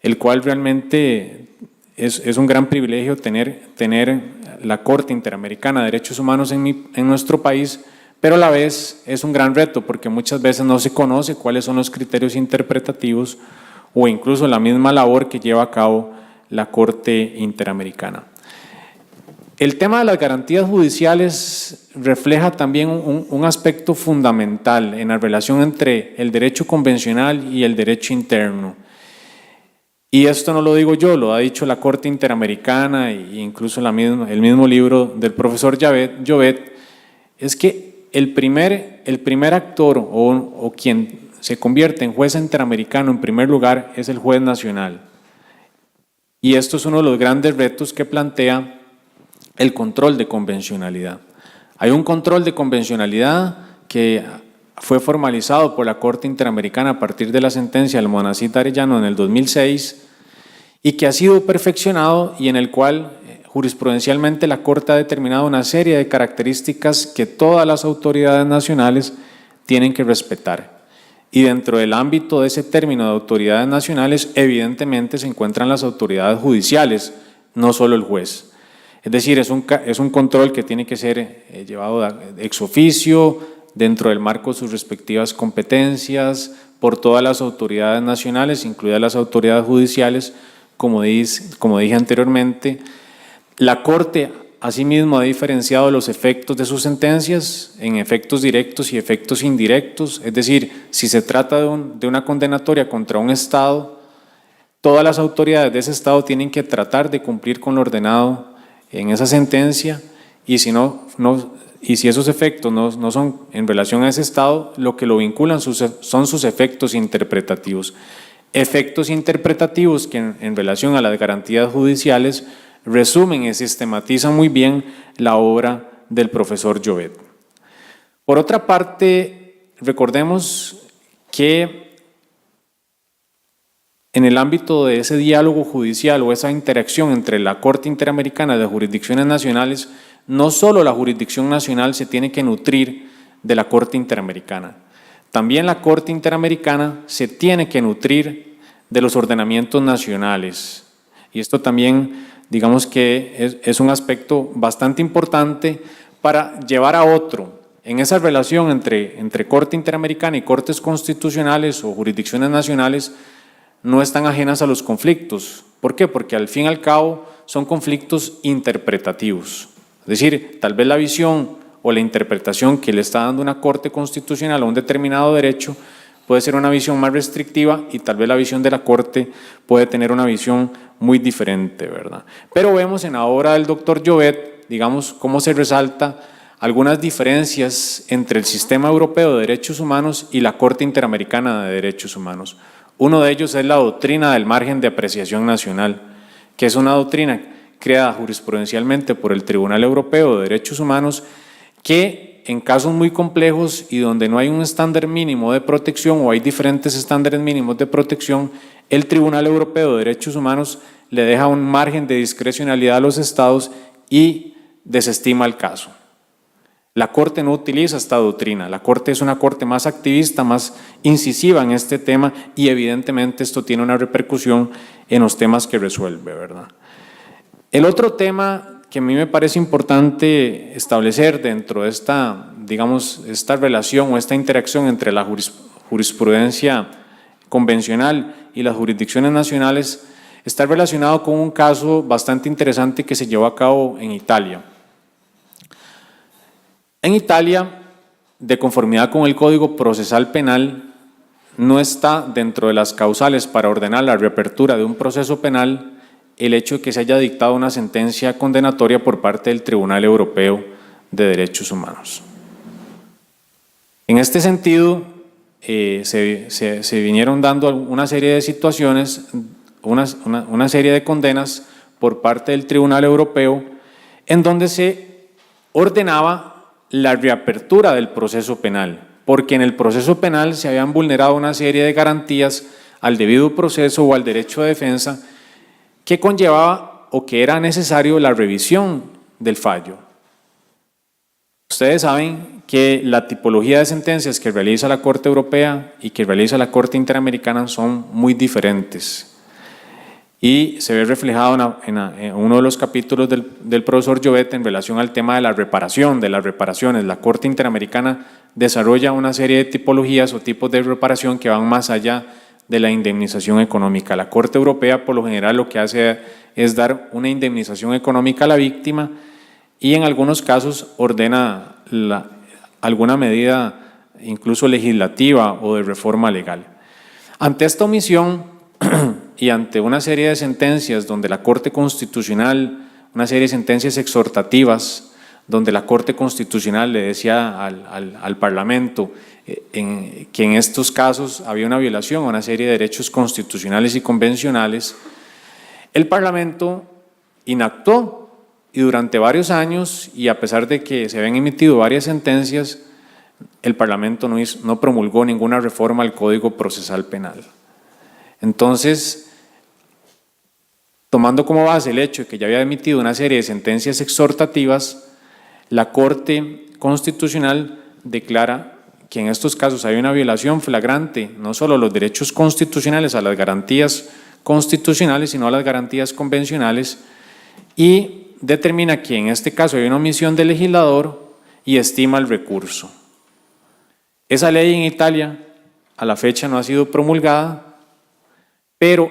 El cual realmente es un gran privilegio tener la Corte Interamericana de Derechos Humanos en nuestro país, pero a la vez es un gran reto porque muchas veces no se conoce cuáles son los criterios interpretativos o incluso la misma labor que lleva a cabo la Corte Interamericana. El tema de las garantías judiciales refleja también un aspecto fundamental en la relación entre el derecho convencional y el derecho interno. Y esto no lo digo yo, lo ha dicho la Corte Interamericana e incluso el mismo libro del profesor Llobet, es que el primer actor o quien se convierte en juez interamericano en primer lugar es el juez nacional. Y esto es uno de los grandes retos que plantea el control de convencionalidad. Hay un control de convencionalidad que fue formalizado por la Corte Interamericana a partir de la sentencia del Monacit Arellano en el 2006 y que ha sido perfeccionado y en el cual jurisprudencialmente la Corte ha determinado una serie de características que todas las autoridades nacionales tienen que respetar. Y dentro del ámbito de ese término de autoridades nacionales, evidentemente se encuentran las autoridades judiciales, no solo el juez. Es decir, es un control que tiene que ser llevado ex oficio, dentro del marco de sus respectivas competencias, por todas las autoridades nacionales, incluidas las autoridades judiciales, como dije anteriormente. La Corte asimismo, ha diferenciado los efectos de sus sentencias en efectos directos y efectos indirectos, es decir, si se trata de una condenatoria contra un Estado, todas las autoridades de ese Estado tienen que tratar de cumplir con lo ordenado en esa sentencia, y si esos efectos no son en relación a ese Estado, lo que lo vinculan son sus efectos interpretativos. Efectos interpretativos que en relación a las garantías judiciales resumen y sistematizan muy bien la obra del profesor Llobet. Por otra parte, recordemos que en el ámbito de ese diálogo judicial o esa interacción entre la Corte Interamericana de Jurisdicciones Nacionales, no solo la jurisdicción nacional se tiene que nutrir de la Corte Interamericana, también la Corte Interamericana se tiene que nutrir de los ordenamientos nacionales. Y esto también, digamos que es un aspecto bastante importante para llevar a otro. En esa relación entre Corte Interamericana y Cortes Constitucionales o jurisdicciones nacionales, no están ajenas a los conflictos. ¿Por qué? Porque al fin y al cabo son conflictos interpretativos. Es decir, tal vez la visión o la interpretación que le está dando una Corte Constitucional a un determinado derecho puede ser una visión más restrictiva y tal vez la visión de la Corte puede tener una visión muy diferente, ¿verdad? Pero vemos en la obra del doctor Llobet, digamos, cómo se resalta algunas diferencias entre el sistema europeo de derechos humanos y la Corte Interamericana de Derechos Humanos. Uno de ellos es la doctrina del margen de apreciación nacional, que es una doctrina creada jurisprudencialmente por el Tribunal Europeo de Derechos Humanos, que en casos muy complejos y donde no hay un estándar mínimo de protección o hay diferentes estándares mínimos de protección, el Tribunal Europeo de Derechos Humanos le deja un margen de discrecionalidad a los estados y desestima el caso. La Corte no utiliza esta doctrina, la Corte es una Corte más activista, más incisiva en este tema y evidentemente esto tiene una repercusión en los temas que resuelve, ¿verdad? El otro tema que a mí me parece importante establecer dentro de esta, digamos, esta relación o esta interacción entre la jurisprudencia convencional y las jurisdicciones nacionales está relacionado con un caso bastante interesante que se llevó a cabo en Italia. En Italia, de conformidad con el Código Procesal Penal, no está dentro de las causales para ordenar la reapertura de un proceso penal el hecho de que se haya dictado una sentencia condenatoria por parte del Tribunal Europeo de Derechos Humanos. En este sentido, se vinieron dando una serie de situaciones, una serie de condenas por parte del Tribunal Europeo en donde se ordenaba la reapertura del proceso penal, porque en el proceso penal se habían vulnerado una serie de garantías al debido proceso o al derecho de defensa que conllevaba o que era necesario la revisión del fallo. Ustedes saben que la tipología de sentencias que realiza la Corte Europea y que realiza la Corte Interamericana son muy diferentes. Y se ve reflejado en uno de los capítulos del profesor Llobet en relación al tema de la reparación, de las reparaciones. La Corte Interamericana desarrolla una serie de tipologías o tipos de reparación que van más allá de la indemnización económica. La Corte Europea, por lo general, lo que hace es dar una indemnización económica a la víctima y en algunos casos ordena alguna medida incluso legislativa o de reforma legal. Ante esta omisión y ante una serie de sentencias donde la Corte Constitucional, una serie de sentencias exhortativas, donde la Corte Constitucional le decía al Parlamento que en estos casos había una violación a una serie de derechos constitucionales y convencionales, el Parlamento inactuó y durante varios años, y a pesar de que se habían emitido varias sentencias, el Parlamento no promulgó ninguna reforma al Código Procesal Penal. Entonces, tomando como base el hecho de que ya había emitido una serie de sentencias exhortativas, la Corte Constitucional declara que en estos casos hay una violación flagrante, no solo a los derechos constitucionales, a las garantías constitucionales, sino a las garantías convencionales, y determina que en este caso hay una omisión del legislador y estima el recurso. Esa ley en Italia a la fecha no ha sido promulgada, pero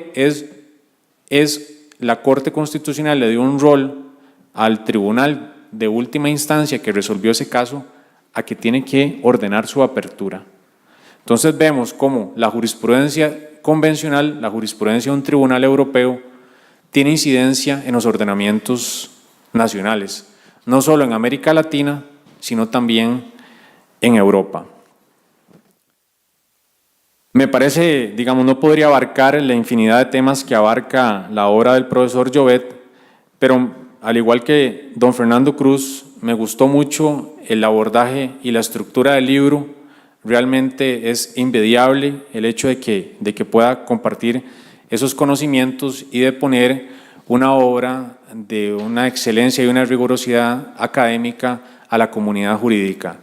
la Corte Constitucional le dio un rol al tribunal de última instancia que resolvió ese caso a que tiene que ordenar su apertura. Entonces vemos cómo la jurisprudencia convencional, la jurisprudencia de un tribunal europeo, tiene incidencia en los ordenamientos nacionales, no solo en América Latina, sino también en Europa. Me parece, digamos, no podría abarcar la infinidad de temas que abarca la obra del profesor Llobet, pero al igual que don Fernando Cruz, me gustó mucho el abordaje y la estructura del libro. Realmente es invidiable el hecho de que pueda compartir esos conocimientos y de poner una obra de una excelencia y una rigurosidad académica a la comunidad jurídica.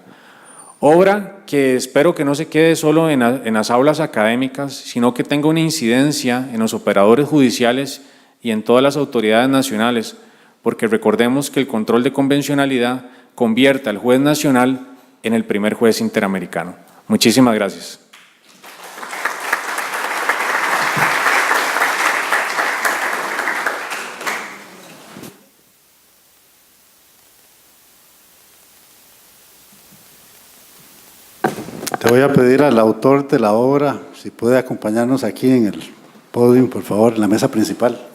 Obra que espero que no se quede solo en las aulas académicas, sino que tenga una incidencia en los operadores judiciales y en todas las autoridades nacionales, porque recordemos que el control de convencionalidad convierte al juez nacional en el primer juez interamericano. Muchísimas gracias. Te voy a pedir al autor de la obra, si puede acompañarnos aquí en el podio, por favor, en la mesa principal.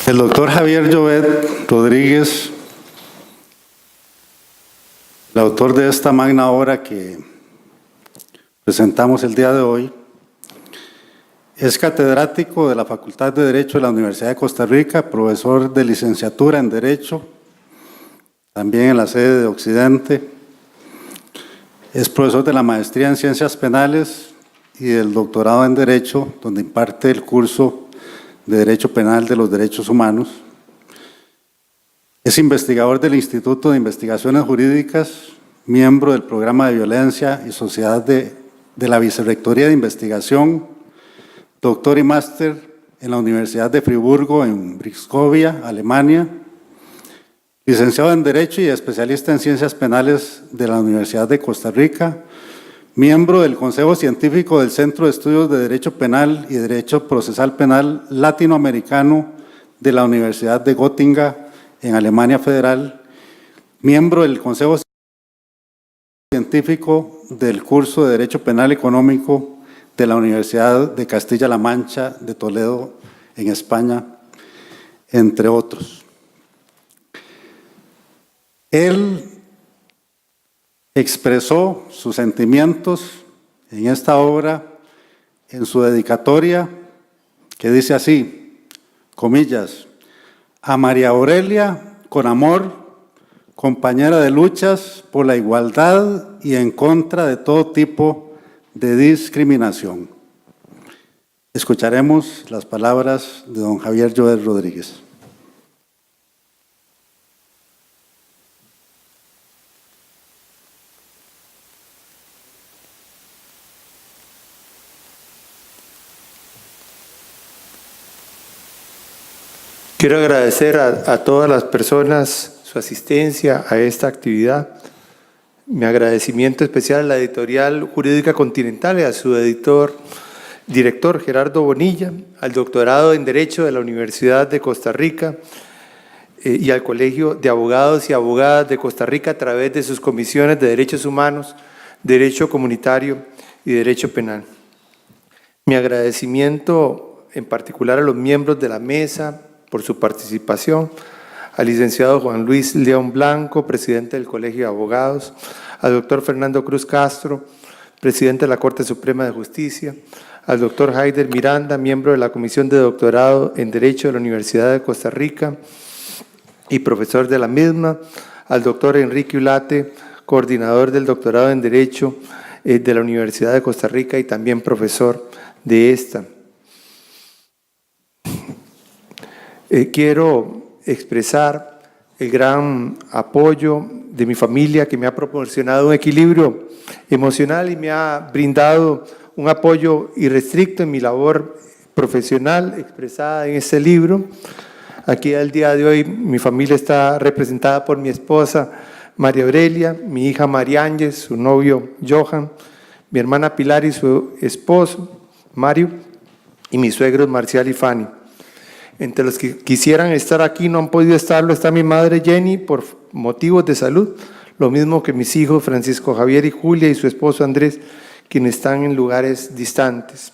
El doctor Javier Llobet Rodríguez, el autor de esta magna obra que presentamos el día de hoy, es catedrático de la Facultad de Derecho de la Universidad de Costa Rica, profesor de licenciatura en Derecho, también en la sede de Occidente. Es profesor de la maestría en Ciencias Penales y del doctorado en Derecho, donde imparte el curso de Derecho Penal de los Derechos Humanos. Es investigador del Instituto de Investigaciones Jurídicas, miembro del Programa de Violencia y Sociedad de la Vicerrectoría de Investigación, doctor y máster en la Universidad de Friburgo, en Brisgovia, Alemania, licenciado en Derecho y especialista en Ciencias Penales de la Universidad de Costa Rica, miembro del Consejo Científico del Centro de Estudios de Derecho Penal y Derecho Procesal Penal Latinoamericano de la Universidad de Gotinga, en Alemania Federal, miembro del Consejo Científico del curso de Derecho Penal Económico de la Universidad de Castilla-La Mancha de Toledo, en España, entre otros. Él expresó sus sentimientos en esta obra, en su dedicatoria, que dice así, comillas, a María Aurelia, con amor, compañera de luchas por la igualdad y en contra de todo tipo de discriminación. Escucharemos las palabras de don Javier Llobet Rodríguez. Quiero agradecer a todas las personas su asistencia a esta actividad. Mi agradecimiento especial a la Editorial Jurídica Continental y a su director Gerardo Bonilla, al doctorado en Derecho de la Universidad de Costa Rica y al Colegio de Abogados y Abogadas de Costa Rica a través de sus comisiones de Derechos Humanos, Derecho Comunitario y Derecho Penal. Mi agradecimiento en particular a los miembros de la mesa por su participación, al licenciado Juan Luis León Blanco, presidente del Colegio de Abogados, al doctor Fernando Cruz Castro, presidente de la Corte Suprema de Justicia, al doctor Haider Miranda, miembro de la Comisión de Doctorado en Derecho de la Universidad de Costa Rica y profesor de la misma, al doctor Enrique Ulate, coordinador del doctorado en Derecho de la Universidad de Costa Rica y también profesor de esta. quiero expresar el gran apoyo de mi familia, que me ha proporcionado un equilibrio emocional y me ha brindado un apoyo irrestricto en mi labor profesional expresada en este libro. Aquí al día de hoy mi familia está representada por mi esposa María Aurelia, mi hija María Ángeles, su novio Johan, mi hermana Pilar y su esposo Mario, y mis suegros Marcial y Fanny. Entre los que quisieran estar aquí no han podido estarlo está mi madre Jenny por motivos de salud, lo mismo que mis hijos Francisco Javier y Julia y su esposo Andrés, quienes están en lugares distantes.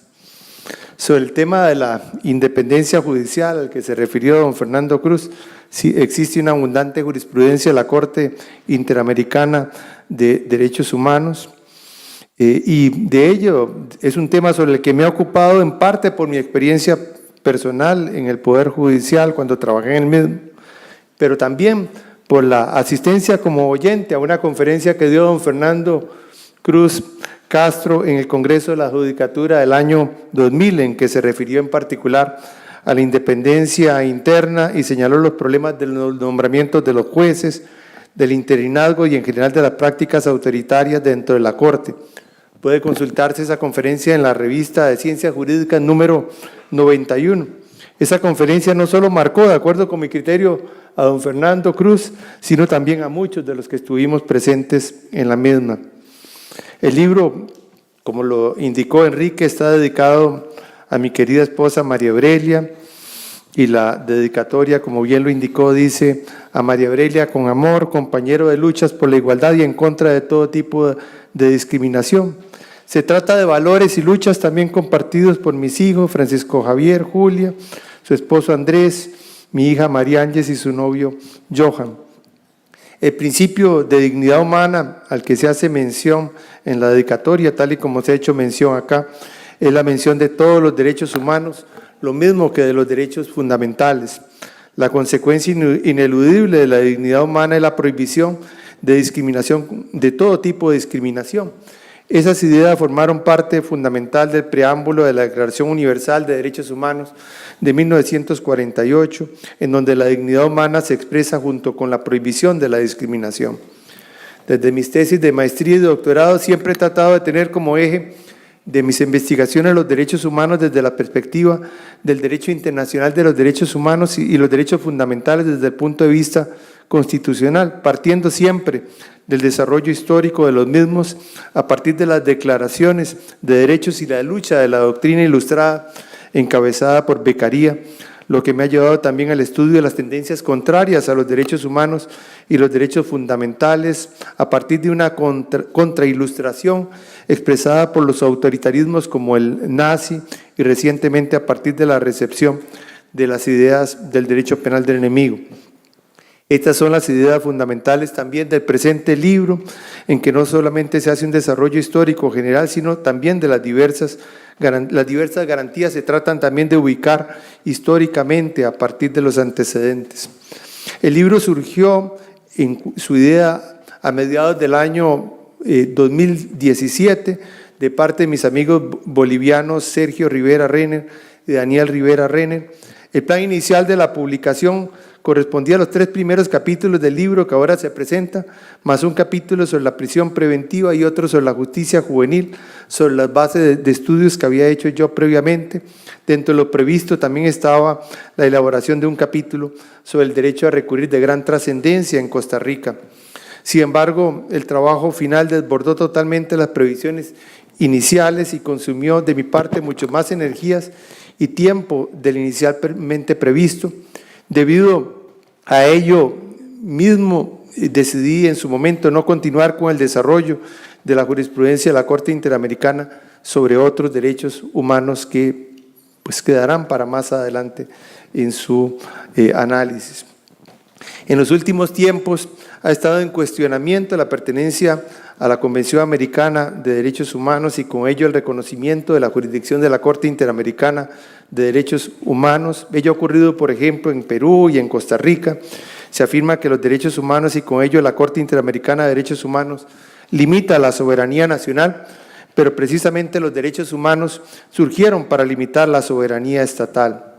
Sobre el tema de la independencia judicial al que se refirió don Fernando Cruz, sí existe una abundante jurisprudencia de la Corte Interamericana de Derechos Humanos, y de ello es un tema sobre el que me he ocupado en parte por mi experiencia personal en el Poder Judicial cuando trabajé en el mismo, pero también por la asistencia como oyente a una conferencia que dio don Fernando Cruz Castro en el Congreso de la Judicatura del año 2000, en que se refirió en particular a la independencia interna y señaló los problemas de los nombramientos de los jueces, del interinazgo y en general de las prácticas autoritarias dentro de la Corte. Puede consultarse esa conferencia en la revista de Ciencias Jurídicas número 91. Esa conferencia no solo marcó, de acuerdo con mi criterio, a don Fernando Cruz, sino también a muchos de los que estuvimos presentes en la misma. El libro, como lo indicó Enrique, está dedicado a mi querida esposa María Aurelia, y la dedicatoria, como bien lo indicó, dice: a María Aurelia con amor, compañero de luchas por la igualdad y en contra de todo tipo de discriminación. Se trata de valores y luchas también compartidos por mis hijos, Francisco Javier, Julia, su esposo Andrés, mi hija María Ángeles y su novio Johan. El principio de dignidad humana al que se hace mención en la dedicatoria, tal y como se ha hecho mención acá, es la mención de todos los derechos humanos, lo mismo que de los derechos fundamentales. La consecuencia ineludible de la dignidad humana es la prohibición de discriminación, de todo tipo de discriminación. Esas ideas formaron parte fundamental del preámbulo de la Declaración Universal de Derechos Humanos de 1948, en donde la dignidad humana se expresa junto con la prohibición de la discriminación. Desde mis tesis de maestría y de doctorado siempre he tratado de tener como eje de mis investigaciones los derechos humanos desde la perspectiva del derecho internacional de los derechos humanos y los derechos fundamentales desde el punto de vista constitucional, partiendo siempre del desarrollo histórico de los mismos a partir de las declaraciones de derechos y la lucha de la doctrina ilustrada encabezada por Beccaria, lo que me ha llevado también al estudio de las tendencias contrarias a los derechos humanos y los derechos fundamentales a partir de una contrailustración expresada por los autoritarismos como el nazi y recientemente a partir de la recepción de las ideas del derecho penal del enemigo. Estas son las ideas fundamentales también del presente libro, en que no solamente se hace un desarrollo histórico general, sino también de las diversas garantías se tratan también de ubicar históricamente a partir de los antecedentes. El libro surgió en su idea a mediados del año 2017 de parte de mis amigos bolivianos Sergio Rivera Renner y Daniel Rivera Renner. El plan inicial de la publicación correspondía a los 3 primeros capítulos del libro que ahora se presenta, más un capítulo sobre la prisión preventiva y otro sobre la justicia juvenil, sobre las bases de estudios que había hecho yo previamente. Dentro de lo previsto también estaba la elaboración de un capítulo sobre el derecho a recurrir de gran trascendencia en Costa Rica. Sin embargo, el trabajo final desbordó totalmente las previsiones iniciales y consumió de mi parte mucho más energías y tiempo del inicialmente previsto. Debido a ello mismo, decidí en su momento no continuar con el desarrollo de la jurisprudencia de la Corte Interamericana sobre otros derechos humanos que pues quedarán para más adelante en su análisis. En los últimos tiempos ha estado en cuestionamiento la pertenencia a la Convención Americana de Derechos Humanos y con ello el reconocimiento de la jurisdicción de la Corte Interamericana de Derechos Humanos. Ello ha ocurrido, por ejemplo, en Perú y en Costa Rica. Se afirma que los derechos humanos y con ello la Corte Interamericana de Derechos Humanos limita la soberanía nacional, pero precisamente los derechos humanos surgieron para limitar la soberanía estatal.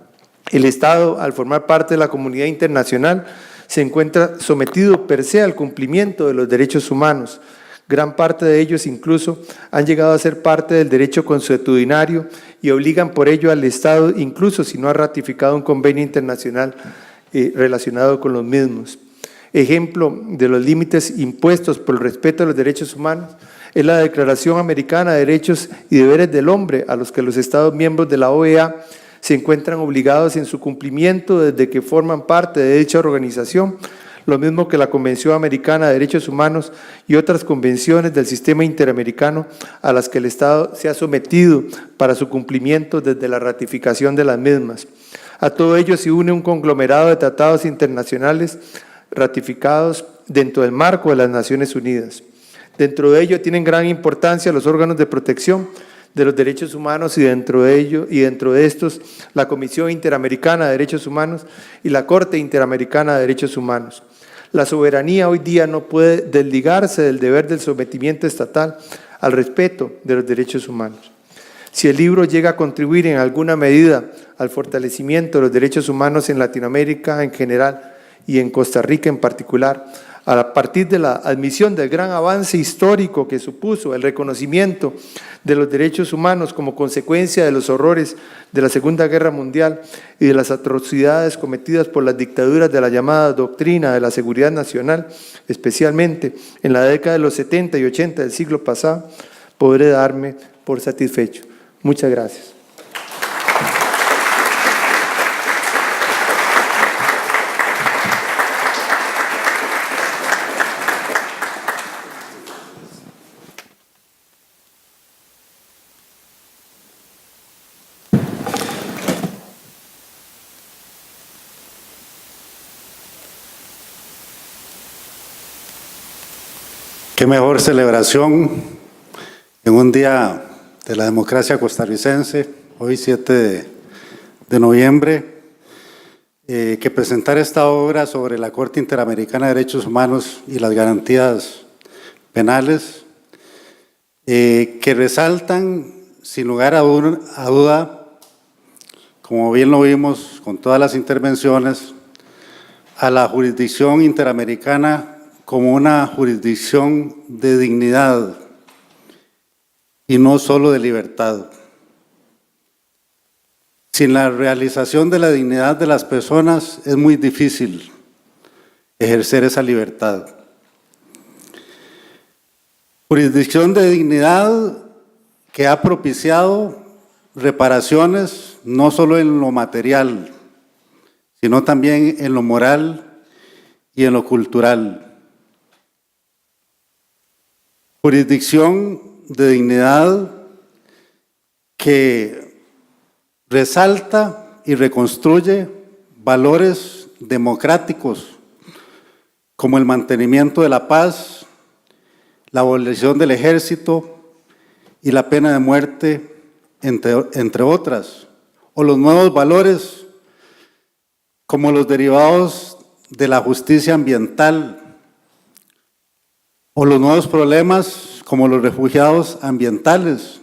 El Estado, al formar parte de la comunidad internacional, se encuentra sometido per se al cumplimiento de los derechos humanos. Gran parte de ellos incluso han llegado a ser parte del derecho consuetudinario y obligan por ello al Estado, incluso si no ha ratificado un convenio internacional relacionado con los mismos. Ejemplo de los límites impuestos por el respeto a los derechos humanos es la Declaración Americana de Derechos y Deberes del Hombre, a los que los Estados miembros de la OEA se encuentran obligados en su cumplimiento desde que forman parte de dicha organización, lo mismo que la Convención Americana de Derechos Humanos y otras convenciones del sistema interamericano a las que el Estado se ha sometido para su cumplimiento desde la ratificación de las mismas. A todo ello se une un conglomerado de tratados internacionales ratificados dentro del marco de las Naciones Unidas. Dentro de ello tienen gran importancia los órganos de protección de los derechos humanos y dentro de estos la Comisión Interamericana de Derechos Humanos y la Corte Interamericana de Derechos Humanos. La soberanía hoy día no puede desligarse del deber del sometimiento estatal al respeto de los derechos humanos. Si el libro llega a contribuir en alguna medida al fortalecimiento de los derechos humanos en Latinoamérica en general y en Costa Rica en particular, a partir de la admisión del gran avance histórico que supuso el reconocimiento de los derechos humanos como consecuencia de los horrores de la Segunda Guerra Mundial y de las atrocidades cometidas por las dictaduras de la llamada doctrina de la seguridad nacional, especialmente en la década de los 70 y 80 del siglo pasado, podré darme por satisfecho. Muchas gracias. Qué mejor celebración en un día de la democracia costarricense, hoy 7 de noviembre, que presentar esta obra sobre la Corte Interamericana de Derechos Humanos y las garantías penales, que resaltan sin lugar a duda, como bien lo vimos con todas las intervenciones, a la jurisdicción interamericana como una jurisdicción de dignidad y no solo de libertad. Sin la realización de la dignidad de las personas es muy difícil ejercer esa libertad. Jurisdicción de dignidad que ha propiciado reparaciones no solo en lo material, sino también en lo moral y en lo cultural. Jurisdicción de dignidad que resalta y reconstruye valores democráticos como el mantenimiento de la paz, la abolición del ejército y la pena de muerte, entre otras, o los nuevos valores como los derivados de la justicia ambiental, o los nuevos problemas como los refugiados ambientales.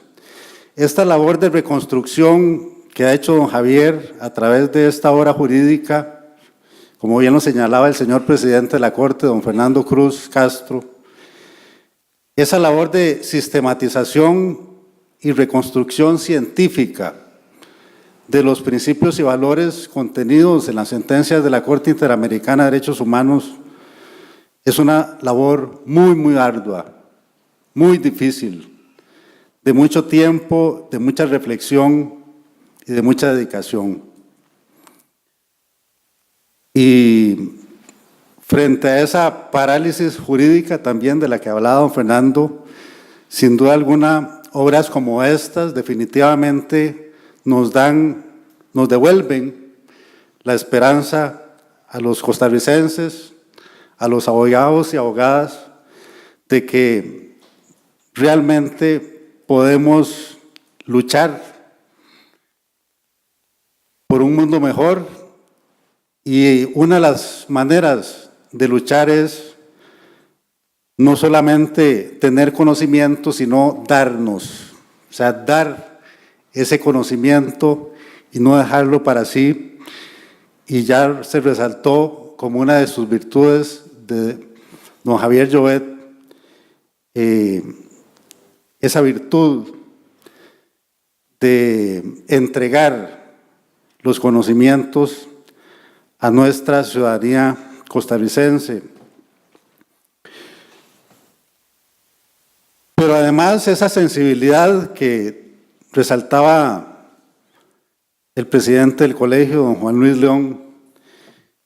Esta labor de reconstrucción que ha hecho don Javier a través de esta obra jurídica, como bien lo señalaba el señor presidente de la Corte, don Fernando Cruz Castro, esa labor de sistematización y reconstrucción científica de los principios y valores contenidos en las sentencias de la Corte Interamericana de Derechos Humanos es una labor muy ardua, muy difícil, de mucho tiempo, de mucha reflexión y de mucha dedicación. Y frente a esa parálisis jurídica también de la que hablaba don Fernando, sin duda alguna, obras como estas definitivamente nos devuelven la esperanza a los costarricenses, a los abogados y abogadas, de que realmente podemos luchar por un mundo mejor, y una de las maneras de luchar es no solamente tener conocimiento, sino darnos, o sea, dar ese conocimiento y no dejarlo para sí, y ya se resaltó como una de sus virtudes de don Javier Llobet, esa virtud de entregar los conocimientos a nuestra ciudadanía costarricense. Pero además esa sensibilidad que resaltaba el presidente del colegio, don Juan Luis León,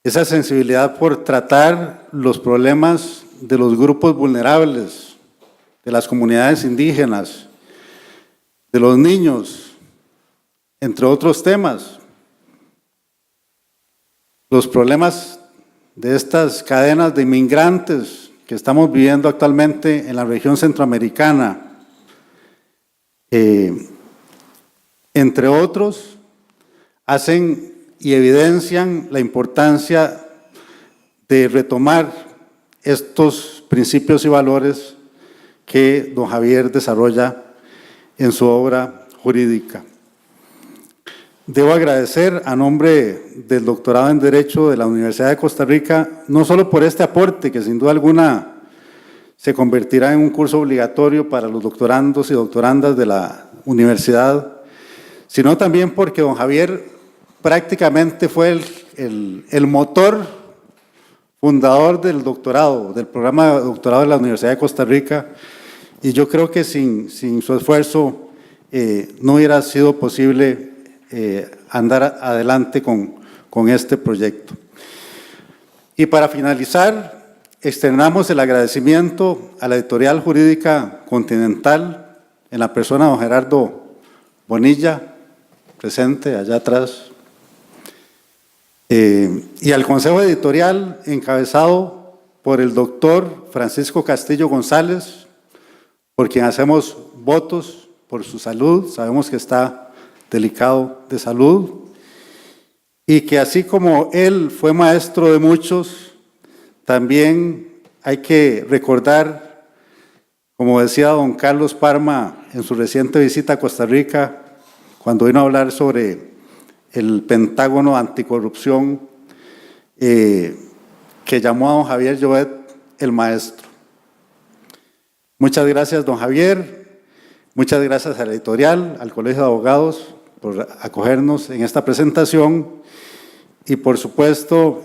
esa sensibilidad por tratar los problemas de los grupos vulnerables, de las comunidades indígenas, de los niños, entre otros temas. Los problemas de estas cadenas de inmigrantes que estamos viviendo actualmente en la región centroamericana, entre otros, hacen y evidencian la importancia de retomar estos principios y valores que don Javier desarrolla en su obra jurídica. Debo agradecer a nombre del doctorado en Derecho de la Universidad de Costa Rica, no solo por este aporte, que sin duda alguna se convertirá en un curso obligatorio para los doctorandos y doctorandas de la universidad, sino también porque don Javier prácticamente fue el motor fundador del doctorado, del programa de doctorado de la Universidad de Costa Rica, y yo creo que sin su esfuerzo no hubiera sido posible andar adelante con este proyecto. Y para finalizar, externamos el agradecimiento a la Editorial Jurídica Continental, en la persona de don Gerardo Bonilla, presente allá atrás, y al Consejo Editorial, encabezado por el doctor Francisco Castillo González, por quien hacemos votos por su salud, sabemos que está delicado de salud, y que así como él fue maestro de muchos, también hay que recordar, como decía don Carlos Parma en su reciente visita a Costa Rica, cuando vino a hablar sobre el Pentágono Anticorrupción, que llamó a don Javier Llobet el maestro. Muchas gracias, don Javier, muchas gracias a la editorial, al Colegio de Abogados, por acogernos en esta presentación y, por supuesto,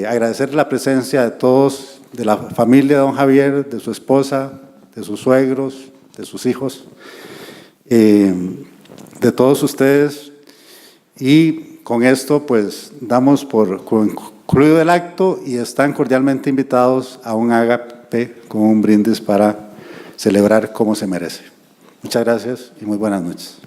agradecer la presencia de todos, de la familia de don Javier, de su esposa, de sus suegros, de sus hijos, de todos ustedes. Y con esto, pues, damos por concluido el acto y están cordialmente invitados a un ágape con un brindis para celebrar como se merece. Muchas gracias y muy buenas noches.